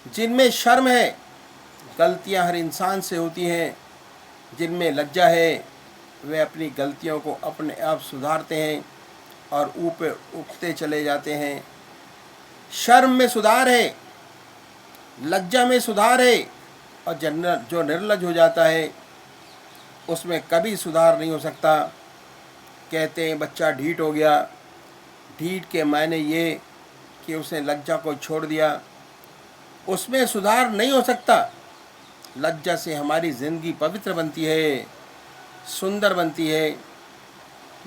जिनमें शर्म है, गलतियां हर इंसान से होती हैं। जिनमें लज्जा है, वे अपनी गलतियों को अपने आप सुधारते हैं और ऊपर उठते चले जाते हैं। शर्म में सुधार है, लज्जा में सुधार है, और जो निर्लज हो जाता है उसमें कभी सुधार नहीं हो सकता। कहते हैं बच्चा ढीठ हो गया। ढीठ के मायने ये कि उसने लज्जा को छोड़ दिया, उसमें सुधार नहीं हो सकता। लज्जा से हमारी ज़िंदगी पवित्र बनती है, सुंदर बनती है।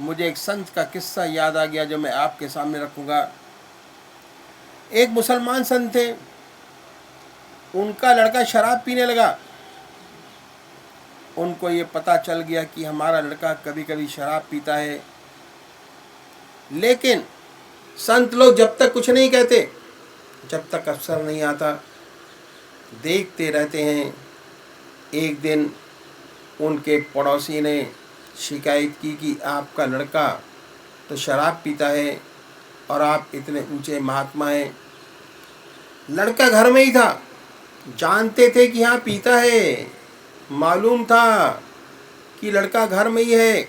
मुझे एक संत का किस्सा याद आ गया जो मैं आपके सामने रखूँगा। एक मुसलमान संत थे, उनका लड़का शराब पीने लगा। उनको ये पता चल गया कि हमारा लड़का कभी कभी शराब पीता है, लेकिन संत लोग जब तक कुछ नहीं कहते, जब तक अवसर नहीं आता, देखते रहते हैं। एक दिन उनके पड़ोसी ने शिकायत की कि आपका लड़का तो शराब पीता है और आप इतने ऊंचे महात्मा हैं। लड़का घर में ही था, जानते थे कि हाँ पीता है, मालूम था कि लड़का घर में ही है।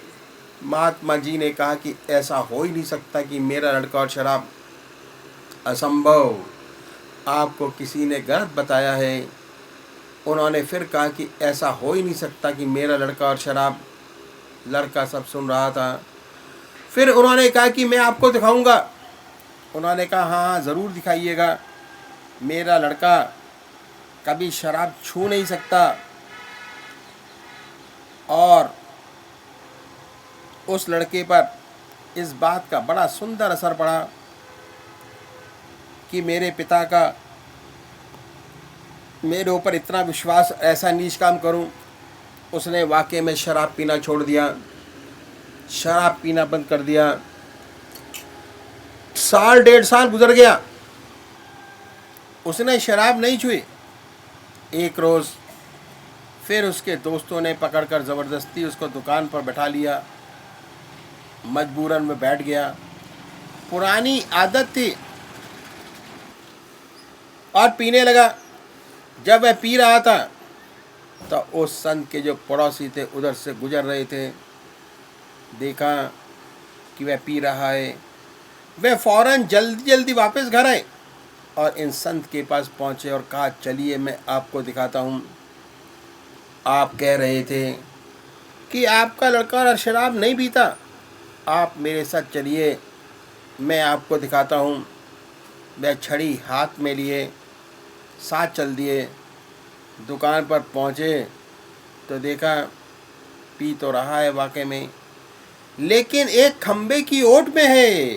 महात्मा जी ने कहा कि ऐसा हो ही नहीं सकता कि मेरा लड़का और शराब, असंभव, आपको किसी ने गलत बताया है। उन्होंने फिर कहा कि ऐसा हो ही नहीं सकता कि मेरा लड़का और शराब। लड़का सब सुन रहा था। फिर उन्होंने कहा कि मैं आपको दिखाऊंगा। उन्होंने कहा हाँ ज़रूर दिखाइएगा। मेरा लड़का कभी शराब छू नहीं सकता। और उस लड़के पर इस बात का बड़ा सुंदर असर पड़ा कि मेरे पिता का मेरे ऊपर इतना विश्वास, ऐसा नीच काम करूं। उसने वाकई में शराब पीना छोड़ दिया, शराब पीना बंद कर दिया। साल डेढ़ साल गुजर गया, उसने शराब नहीं छुई। एक रोज़ फिर उसके दोस्तों ने पकड़कर ज़बरदस्ती उसको दुकान पर बैठा लिया। मजबूरन में बैठ गया, पुरानी आदत थी, और पीने लगा। जब वह पी रहा था तो उस संत के जो पड़ोसी थे उधर से गुजर रहे थे, देखा कि वह पी रहा है। वे फ़ौरन जल्दी जल्दी वापस घर आए और इन संत के पास पहुँचे और कहा चलिए मैं आपको दिखाता हूँ। आप कह रहे थे कि आपका लड़का शराब नहीं पीता, आप मेरे साथ चलिए, मैं आपको दिखाता हूँ। वह छड़ी हाथ में लिए साथ चल दिए। दुकान पर पहुँचे तो देखा पी तो रहा है वाकई में, लेकिन एक खंबे की ओट में है,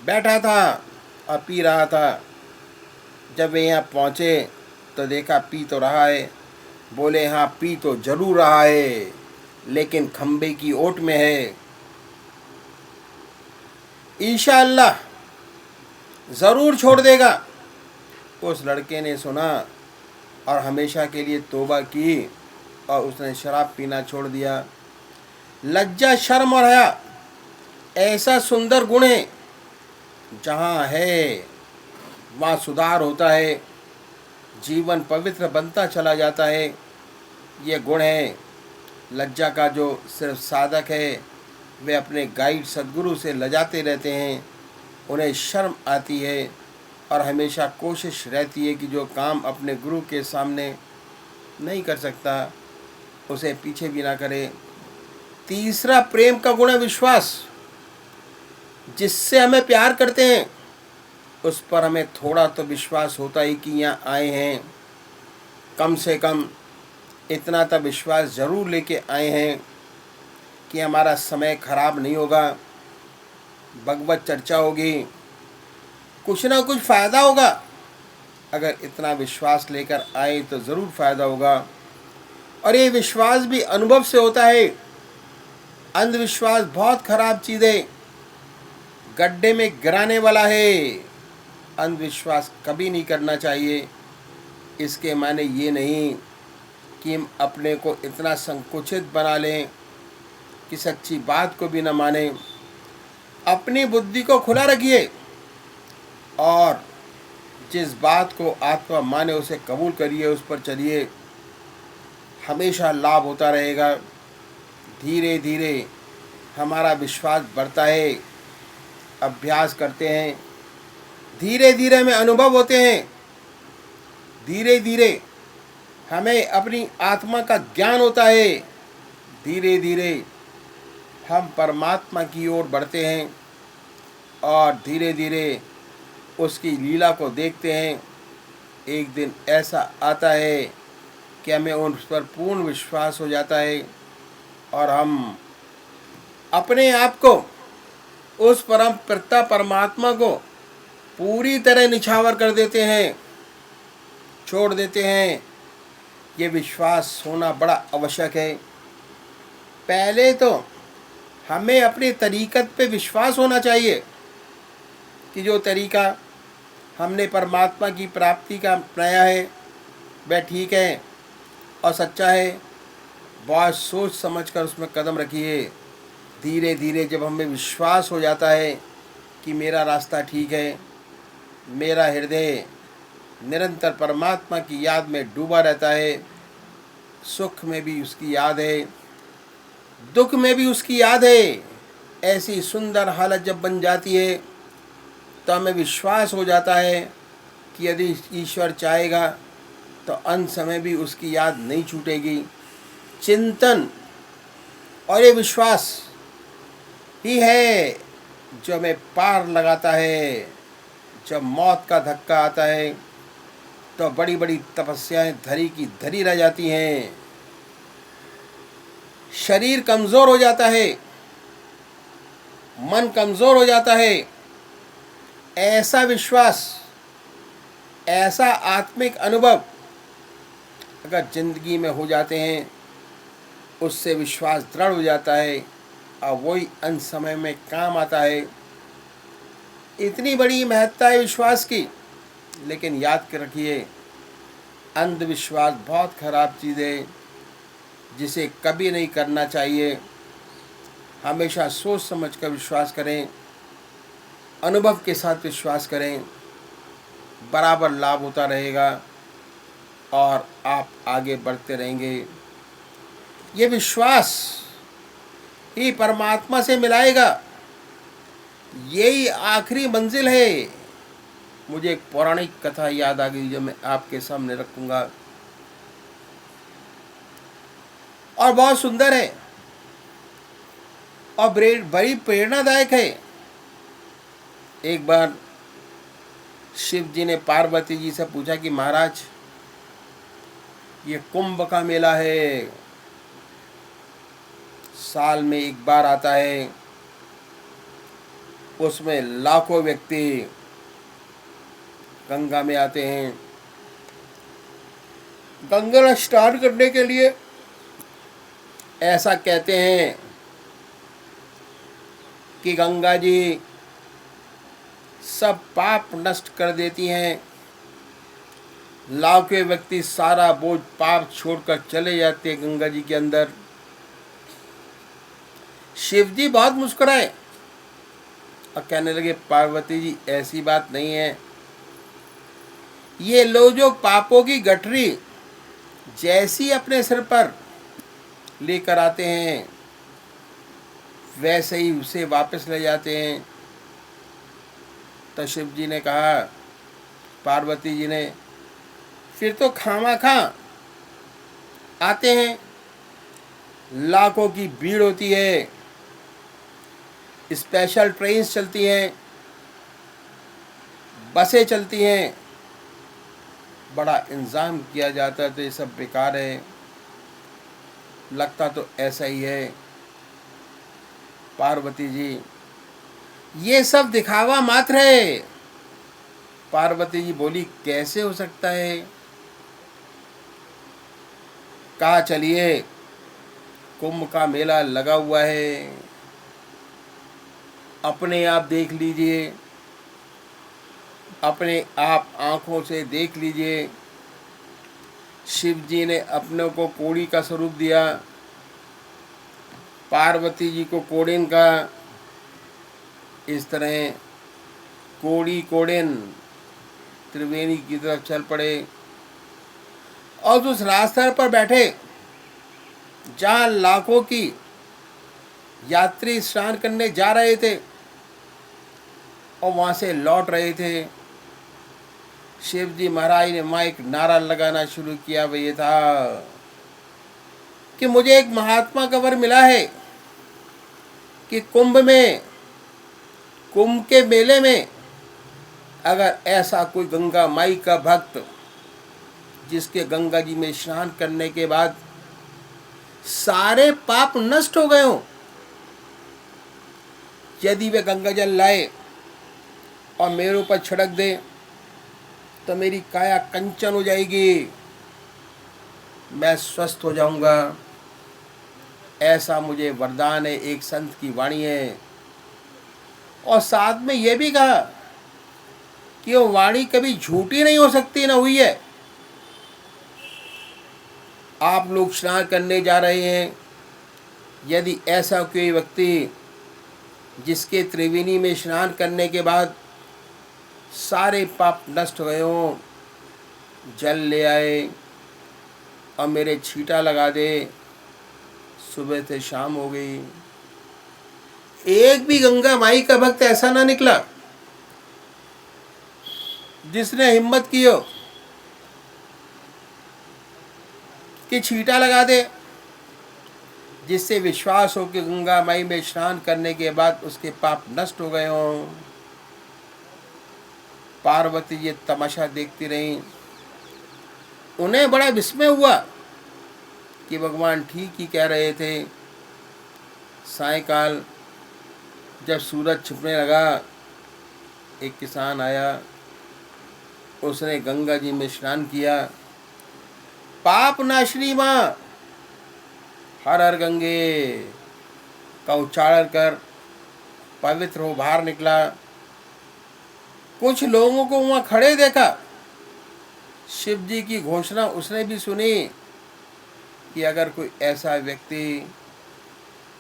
बैठा था और पी रहा था। जब वे यहाँ पहुँचे तो देखा पी तो रहा है। बोले हाँ पी तो ज़रूर रहा है, लेकिन खंबे की ओट में है। इंशाअल्लाह ज़रूर छोड़ देगा। उस लड़के ने सुना और हमेशा के लिए तौबा की और उसने शराब पीना छोड़ दिया। लज्जा, शर्म और हया ऐसा सुंदर गुण है, जहाँ है वहाँ सुधार होता है, जीवन पवित्र बनता चला जाता है। ये गुण है लज्जा का। जो सिर्फ साधक है वे अपने गाइड सद्गुरु से लजाते रहते हैं, उन्हें शर्म आती है और हमेशा कोशिश रहती है कि जो काम अपने गुरु के सामने नहीं कर सकता उसे पीछे भी ना करे। तीसरा प्रेम का गुण है विश्वास। जिससे हमें प्यार करते हैं उस पर हमें थोड़ा तो विश्वास होता ही कि यहाँ आए हैं, कम से कम इतना तो विश्वास ज़रूर लेके आए हैं कि हमारा समय खराब नहीं होगा, भगवत चर्चा होगी, कुछ ना कुछ फ़ायदा होगा। अगर इतना विश्वास लेकर आए तो ज़रूर फ़ायदा होगा। और ये विश्वास भी अनुभव से होता है। अंधविश्वास बहुत ख़राब चीज़ है, गड्ढे में गिराने वाला है। अंधविश्वास कभी नहीं करना चाहिए। इसके माने ये नहीं कि हम अपने को इतना संकुचित बना लें कि सच्ची बात को भी न माने। अपनी बुद्धि को खुला रखिए और जिस बात को आत्मा माने उसे कबूल करिए, उस पर चलिए, हमेशा लाभ होता रहेगा। धीरे धीरे हमारा विश्वास बढ़ता है, अभ्यास करते हैं, धीरे धीरे हमें अनुभव होते हैं, धीरे धीरे हमें अपनी आत्मा का ज्ञान होता है, धीरे धीरे हम परमात्मा की ओर बढ़ते हैं और धीरे धीरे उसकी लीला को देखते हैं। एक दिन ऐसा आता है कि हमें उस पर पूर्ण विश्वास हो जाता है और हम अपने आप को, उस परम पिता परमात्मा को पूरी तरह निछावर कर देते हैं, छोड़ देते हैं। ये विश्वास होना बड़ा आवश्यक है। पहले तो हमें अपने तरीक़त पे विश्वास होना चाहिए कि जो तरीक़ा हमने परमात्मा की प्राप्ति का अपनाया है वह ठीक है और सच्चा है। बहुत सोच समझ कर उसमें कदम रखिए। धीरे धीरे जब हमें विश्वास हो जाता है कि मेरा रास्ता ठीक है, मेरा हृदय निरंतर परमात्मा की याद में डूबा रहता है, सुख में भी उसकी याद है, दुख में भी उसकी याद है, ऐसी सुंदर हालत जब बन जाती है तो हमें विश्वास हो जाता है कि यदि ईश्वर चाहेगा तो अंत समय भी उसकी याद नहीं छूटेगी। चिंतन और ये विश्वास ही है जो हमें पार लगाता है। जब मौत का धक्का आता है तो बड़ी बड़ी तपस्याएं धरी की धरी रह जाती हैं, शरीर कमज़ोर हो जाता है, मन कमज़ोर हो जाता है। ऐसा विश्वास, ऐसा आत्मिक अनुभव अगर ज़िंदगी में हो जाते हैं, उससे विश्वास दृढ़ हो जाता है और वही अंत समय में काम आता है। इतनी बड़ी महत्ता है विश्वास की। लेकिन याद कर रखिए, अंधविश्वास बहुत ख़राब चीज़ है जिसे कभी नहीं करना चाहिए। हमेशा सोच समझ कर विश्वास करें, अनुभव के साथ विश्वास करें, बराबर लाभ होता रहेगा और आप आगे बढ़ते रहेंगे। ये विश्वास ही परमात्मा से मिलाएगा। यही आखिरी मंजिल है। मुझे एक पौराणिक कथा याद आ गई जो मैं आपके सामने रखूंगा और बहुत सुंदर है और बड़ी प्रेरणादायक है। एक बार शिव जी ने पार्वती जी से पूछा कि महाराज, ये कुंभ का मेला है, साल में एक बार आता है, उसमें लाखों व्यक्ति गंगा में आते हैं गंगा स्नान करने के लिए। ऐसा कहते हैं कि गंगा जी सब पाप नष्ट कर देती हैं। लाखों व्यक्ति सारा बोझ पाप छोड़कर चले जाते हैं गंगा जी के अंदर। शिव जी बहुत मुस्कुराए और कहने लगे, पार्वती जी ऐसी बात नहीं है। ये लोग जो पापों की गठरी जैसी अपने सिर पर लेकर आते हैं वैसे ही उसे वापस ले जाते हैं। तो शिव जी ने कहा, पार्वती जी ने, फिर तो खामाखा आते हैं, लाखों की भीड़ होती है, स्पेशल ट्रेन्स चलती हैं, बसें चलती हैं, बड़ा इंतज़ाम किया जाता है, तो ये सब बेकार है। लगता तो ऐसा ही है पार्वती जी, ये सब दिखावा मात्र है। पार्वती जी बोली, कैसे हो सकता है? कहा, चलिए कुंभ का मेला लगा हुआ है, अपने आप देख लीजिए, अपने आप आँखों से देख लीजिए। शिव जी ने अपने को कोड़ी का स्वरूप दिया, पार्वती जी को कोड़िन का। इस तरह कोड़ी कोड़िन त्रिवेणी की तरफ चल पड़े और उस रास्ते पर बैठे जहाँ लाखों की यात्री स्नान करने जा रहे थे और वहाँ से लौट रहे थे। शिव जी महाराज ने वहाँ एक नारा लगाना शुरू किया। वह ये था कि मुझे एक महात्मा का वर मिला है कि कुंभ के मेले में अगर ऐसा कोई गंगा माई का भक्त जिसके गंगा जी में स्नान करने के बाद सारे पाप नष्ट हो गए हों, यदि वे गंगा जल लाए और मेरे ऊपर छिड़क दे तो मेरी काया कंचन हो जाएगी, मैं स्वस्थ हो जाऊंगा। ऐसा मुझे वरदान है, एक संत की वाणी है। और साथ में यह भी कहा कि वो वाणी कभी झूठी नहीं हो सकती, ना हुई है। आप लोग स्नान करने जा रहे हैं, यदि ऐसा कोई व्यक्ति जिसके त्रिवेणी में स्नान करने के बाद सारे पाप नष्ट हो गए हों, जल ले आए और मेरे छींटा लगा दे, सुबह से शाम हो गई, एक भी गंगा माई का भक्त ऐसा ना निकला जिसने हिम्मत की हो कि छींटा लगा दे, जिससे विश्वास हो कि गंगा माई में स्नान करने के बाद उसके पाप नष्ट हो गए हों। पार्वती ये तमाशा देखती रहीं। उन्हें बड़ा विस्मय हुआ कि भगवान ठीक ही कह रहे थे। सायंकाल जब सूरज छिपने लगा, एक किसान आया, उसने गंगा जी में स्नान किया। पाप नाशनी माँ हर हर गंगे का उच्चारण कर पवित्र हो बाहर निकला। कुछ लोगों को वहाँ खड़े देखा। शिव जी की घोषणा उसने भी सुनी कि अगर कोई ऐसा व्यक्ति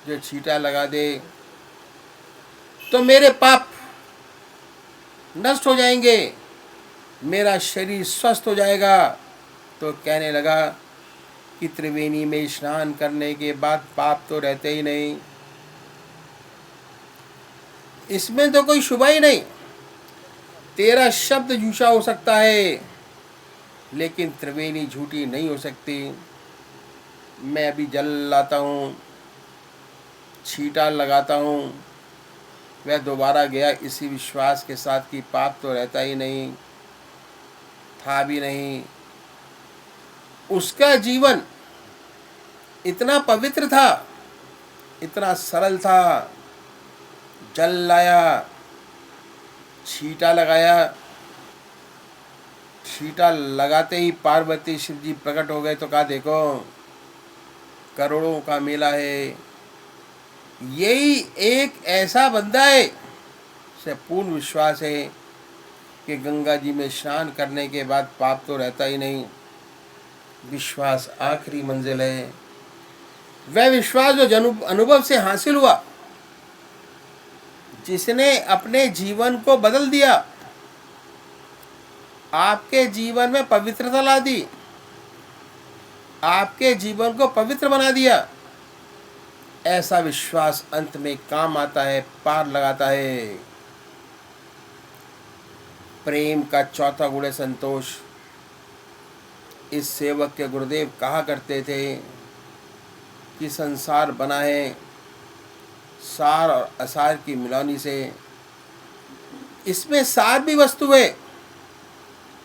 जो छींटा लगा दे तो मेरे पाप नष्ट हो जाएंगे, मेरा शरीर स्वस्थ हो जाएगा। तो कहने लगा कि त्रिवेणी में स्नान करने के बाद पाप तो रहते ही नहीं, इसमें तो कोई शुभ ही नहीं। तेरा शब्द झूठा हो सकता है लेकिन त्रिवेणी झूठी नहीं हो सकती। मैं अभी जल लाता हूँ, छींटा लगाता हूँ। वह दोबारा गया इसी विश्वास के साथ कि पाप तो रहता ही नहीं, था भी नहीं। उसका जीवन इतना पवित्र था, इतना सरल था। जल लाया, छींटा लगाया, छींटा लगाते ही पार्वती शिव जी प्रकट हो गए। तो कहा देखो करोड़ों का मेला है, यही एक ऐसा बंदा है से पूर्ण विश्वास है कि गंगा जी में स्नान करने के बाद पाप तो रहता ही नहीं। विश्वास आखिरी मंजिल है। वह विश्वास जो अनुभव से हासिल हुआ, जिसने अपने जीवन को बदल दिया, आपके जीवन में पवित्रता ला दी, आपके जीवन को पवित्र बना दिया। ऐसा विश्वास अंत में काम आता है, पार लगाता है। प्रेम का चौथा गुण है संतोष। इस सेवक के गुरुदेव कहा करते थे कि संसार बना है सार और असार की मिलानी से। इसमें सार भी वस्तु है,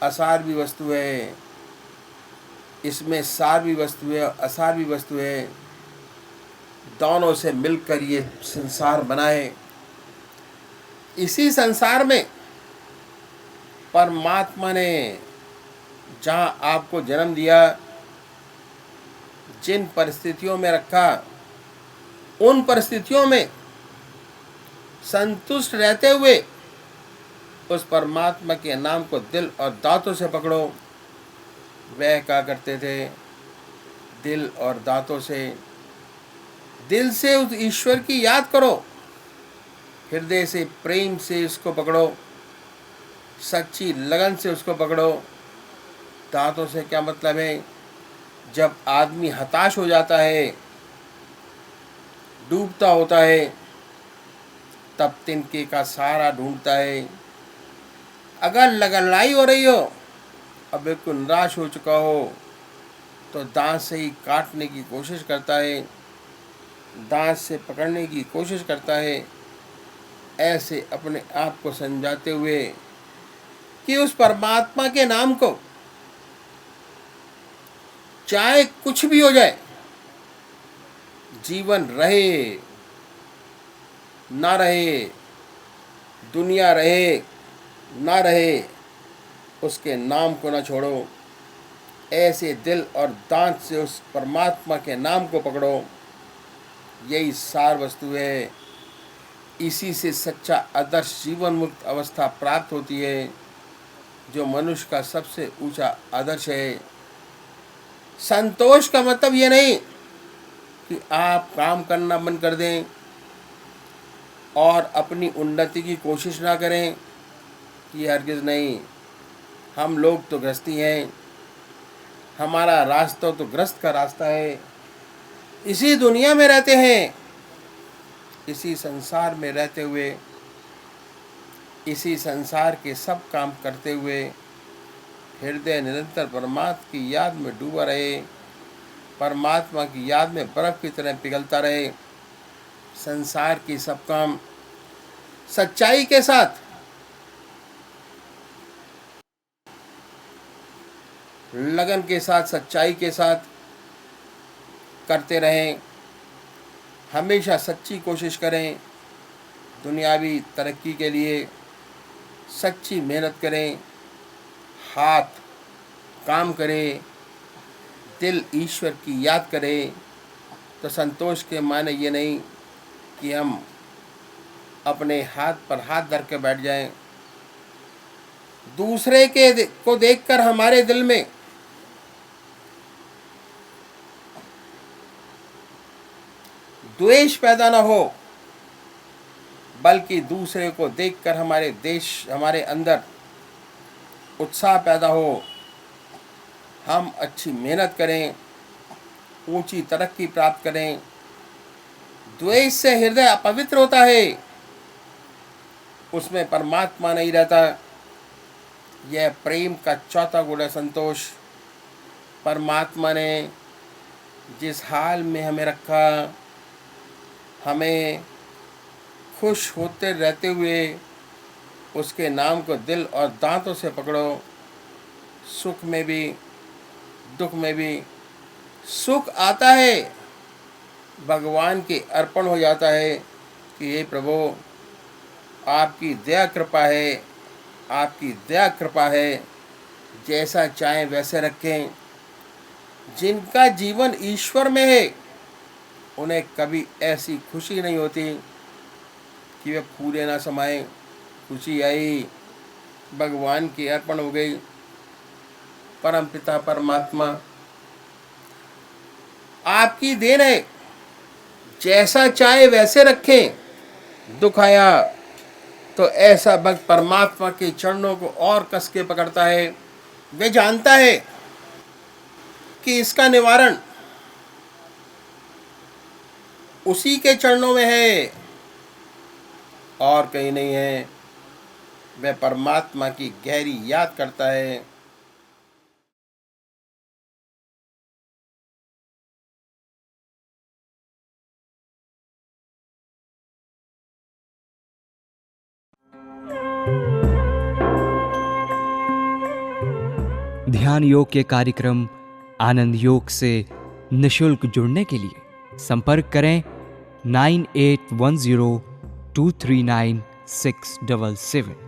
असार भी वस्तु है। इसमें सार भी वस्तु है और असार भी वस्तु है। दोनों से मिलकर ये संसार बना है। इसी संसार में परमात्मा ने जहाँ आपको जन्म दिया, जिन परिस्थितियों में रखा, उन परिस्थितियों में संतुष्ट रहते हुए उस परमात्मा के नाम को दिल और दांतों से पकड़ो। वह क्या करते थे, दिल और दांतों से, दिल से उस ईश्वर की याद करो, हृदय से प्रेम से इसको पकड़ो। सच्ची लगन से उसको पकड़ो। दांतों से क्या मतलब है? जब आदमी हताश हो जाता है, डूबता होता है, तब तिनके का सहारा ढूंढता है। अगर लड़ाई हो रही हो और बिल्कुल निराश हो चुका हो तो दांत से ही काटने की कोशिश करता है, दांत से पकड़ने की कोशिश करता है। ऐसे अपने आप को समझाते हुए कि उस परमात्मा के नाम को चाहे कुछ भी हो जाए, जीवन रहे ना रहे, दुनिया रहे ना रहे, उसके नाम को ना छोड़ो। ऐसे दिल और दांत से उस परमात्मा के नाम को पकड़ो। यही सार वस्तु है। इसी से सच्चा आदर्श जीवन मुक्त अवस्था प्राप्त होती है, जो मनुष्य का सबसे ऊंचा आदर्श है। संतोष का मतलब ये नहीं कि आप काम करना बंद कर दें और अपनी उन्नति की कोशिश ना करें, ये हरगिज़ नहीं। हम लोग तो गृहस्थी हैं, हमारा रास्ता तो ग्रस्त का रास्ता है। इसी दुनिया में रहते हैं, इसी संसार में रहते हुए, इसी संसार के सब काम करते हुए हृदय निरंतर परमात्मा की याद में डूबा रहे, परमात्मा की याद में बर्फ की तरह पिघलता रहे। संसार की सब काम सच्चाई के साथ, लगन के साथ, सच्चाई के साथ करते रहें। हमेशा सच्ची कोशिश करें। दुनियावी तरक्की के लिए सच्ची मेहनत करें, हाथ काम करें, दिल ईश्वर की याद करें। तो संतोष के माने ये नहीं कि हम अपने हाथ पर हाथ धर के बैठ जाएं। दूसरे को देखकर हमारे दिल में द्वेष पैदा ना हो, बल्कि दूसरे को देखकर हमारे अंदर उत्साह पैदा हो। हम अच्छी मेहनत करें, ऊंची तरक्की प्राप्त करें। द्वेष से हृदय अपवित्र होता है, उसमें परमात्मा नहीं रहता। यह प्रेम का चौथा गुण है, संतोष। परमात्मा ने जिस हाल में हमें रखा, हमें खुश होते रहते हुए उसके नाम को दिल और दांतों से पकड़ो। सुख में भी दुख में भी। सुख आता है, भगवान के अर्पण हो जाता है कि हे प्रभु, आपकी दया कृपा है, आपकी दया कृपा है, जैसा चाहें वैसे रखें। जिनका जीवन ईश्वर में है, उन्हें कभी ऐसी खुशी नहीं होती कि वे फूले ना समाएं। खुशी आई, भगवान की अर्पण हो गई। परम पिता परमात्मा आपकी देन है, जैसा चाहे वैसे रखें। दुख आया तो ऐसा भक्त परमात्मा के चरणों को और कस के पकड़ता है। वे जानता है कि इसका निवारण उसी के चरणों में है और कहीं नहीं है। वह परमात्मा की गहरी याद करता है। ध्यान योग के कार्यक्रम आनंद योग से निशुल्क जुड़ने के लिए संपर्क करें 9810239677।